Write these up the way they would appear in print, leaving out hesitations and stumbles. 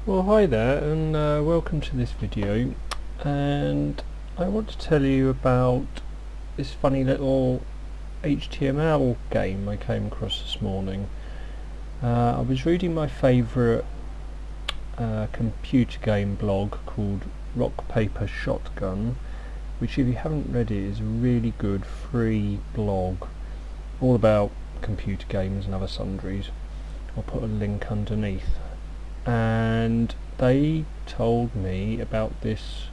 Well, hi there, and welcome to this video. And I want to tell you about this funny little HTML game I came across this morning. I was reading my favourite computer game blog called Rock Paper Shotgun, which, if you haven't read it, is a really good free blog all about computer games and other sundries. I'll put a link underneath. And they told me about this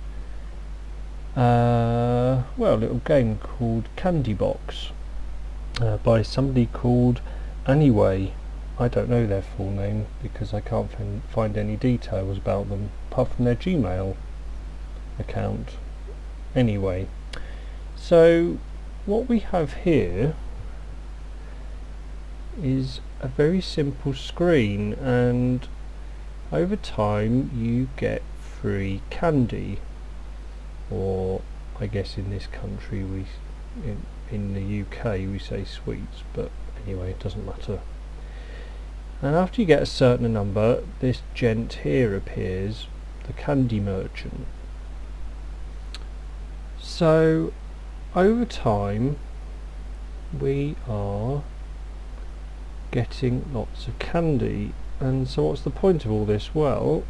little game called Candy Box by somebody called Anyway. I don't know their full name because I can't find any details about them apart from their Gmail account. Anyway, so what we have here is a very simple screen, and over time you get free candy, or I guess in this country in the UK we say sweets, but anyway, it doesn't matter. And after you get a certain number, this gent here appears, the candy merchant. So over time we are getting lots of candy. And so what's the point of all this? Well,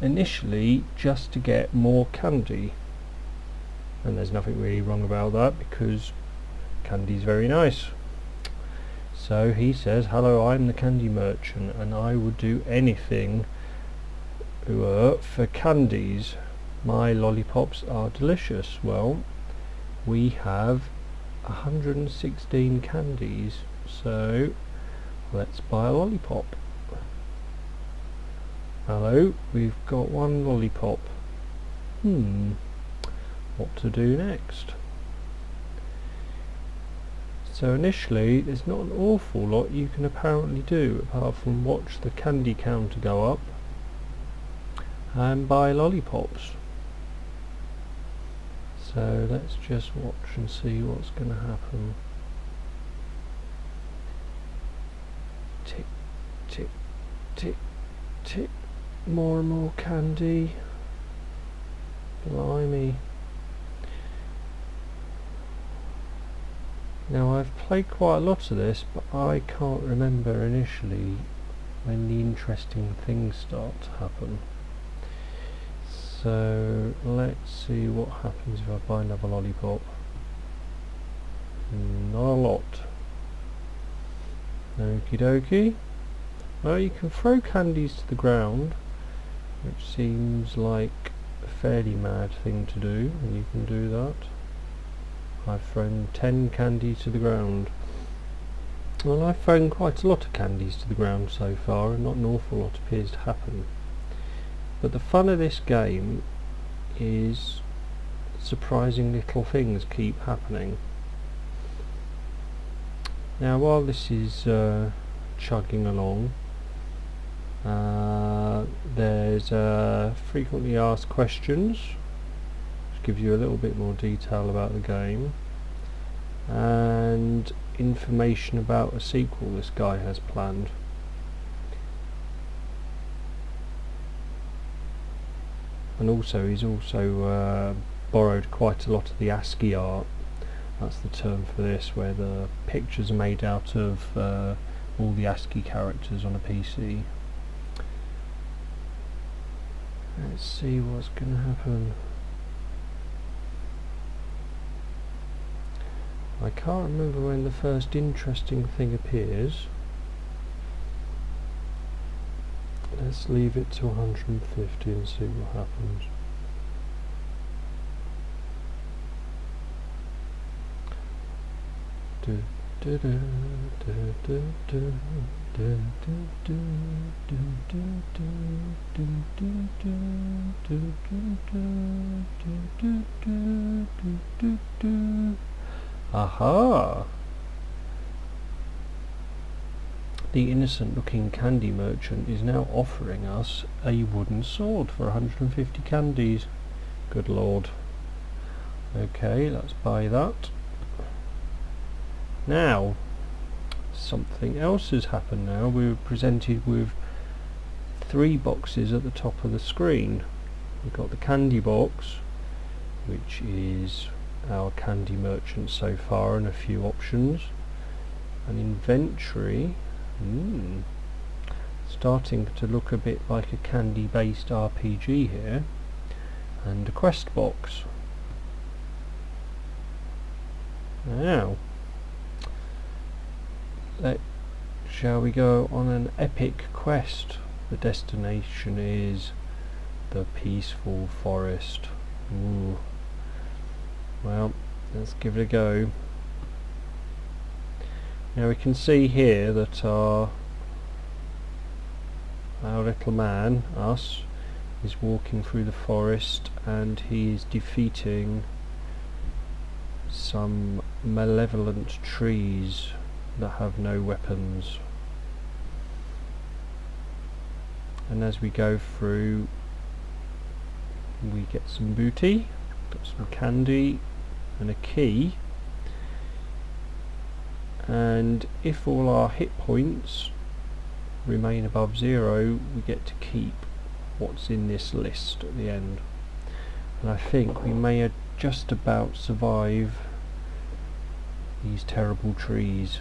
initially just to get more candy, and there's nothing really wrong about that because candy's very nice. So he says, hello, I'm the candy merchant and I would do anything for candies. My lollipops are delicious. Well, we have 116 candies, so let's buy a lollipop. Hello, we've got one lollipop. What to do next? So initially there's not an awful lot you can apparently do apart from watch the candy counter go up and buy lollipops. So let's just watch and see what's going to happen. Tick, tick, tick, tick. More and more candy. Blimey. Now I've played quite a lot of this, but I can't remember initially when the interesting things start to happen. So let's see what happens if I buy another lollipop. Not a lot. Okie dokie. Well, you can throw candies to the ground, which seems like a fairly mad thing to do, and you can do that. I've thrown 10 candies to the ground. Well, I've thrown quite a lot of candies to the ground so far, and not an awful lot appears to happen. But the fun of this game is surprising little things keep happening. Now, while this is chugging along, there's frequently asked questions, which gives you a little bit more detail about the game, and information about a sequel this guy has planned. And also he's borrowed quite a lot of the ASCII art. That's the term for this, where the pictures are made out of all the ASCII characters on a PC. Let's see what's going to happen. I can't remember when the first interesting thing appears. Let's leave it to 150 and see what happens. Aha! The innocent looking candy merchant is now offering us a wooden sword for 150 candies. Good lord. Okay, let's buy that. Now, something else has happened now. We were presented with 3 boxes at the top of the screen. We've got the candy box, which is our candy merchant so far, and a few options. An inventory, starting to look a bit like a candy based RPG here, and a quest box. Now, shall we go on an epic quest? The destination is the peaceful forest. Ooh. Well, let's give it a go. Now we can see here that our little man, us, is walking through the forest, and he is defeating some malevolent trees that have no weapons. And as we go through, we get some booty, got some candy and a key, and if all our hit points remain above 0, we get to keep what's in this list at the end. And I think we may just about survive these terrible trees.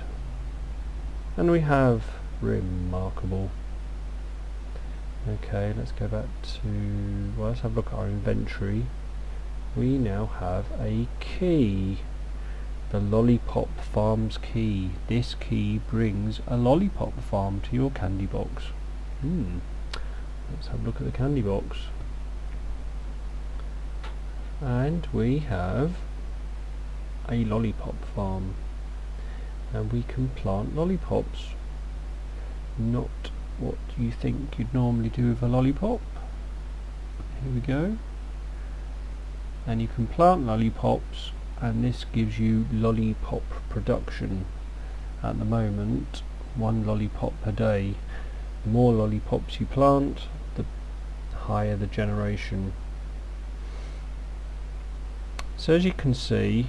And we have remarkable. Okay, let's go back to, well, let's have a look at our inventory. We now have a key. The Lollipop Farm's key. This key brings a lollipop farm to your candy box. Let's have a look at the candy box. And we have a lollipop farm. And we can plant lollipops. Not what you think you'd normally do with a lollipop. Here we go. And you can plant lollipops, and this gives you lollipop production. At the moment, 1 lollipop per day. The more lollipops you plant, the higher the generation. So as you can see,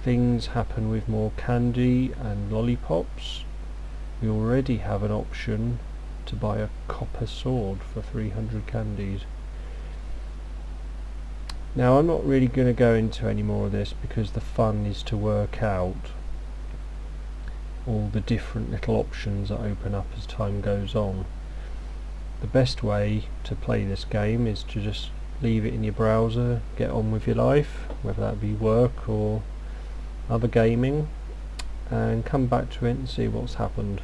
things happen with more candy and lollipops. We already have an option to buy a copper sword for 300 candies. Now I'm not really going to go into any more of this, because the fun is to work out all the different little options that open up as time goes on. The best way to play this game is to just leave it in your browser, get on with your life, whether that be work or other gaming, and come back to it and see what's happened.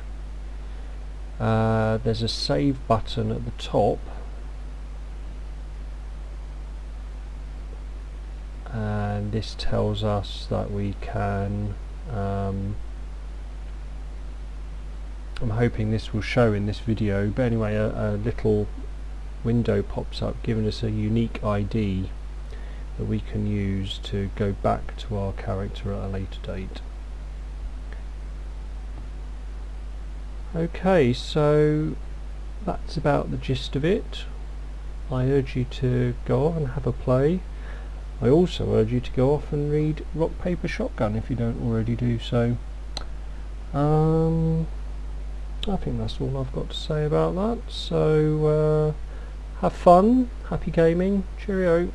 There's a save button at the top, and this tells us that we can I'm hoping this will show in this video, but anyway, a little window pops up giving us a unique ID that we can use to go back to our character at a later date. Okay, so that's about the gist of it. I urge you to go off and have a play. I also urge you to go off and read Rock Paper Shotgun if you don't already do so. I think that's all I've got to say about that. So have fun, happy gaming, cheerio.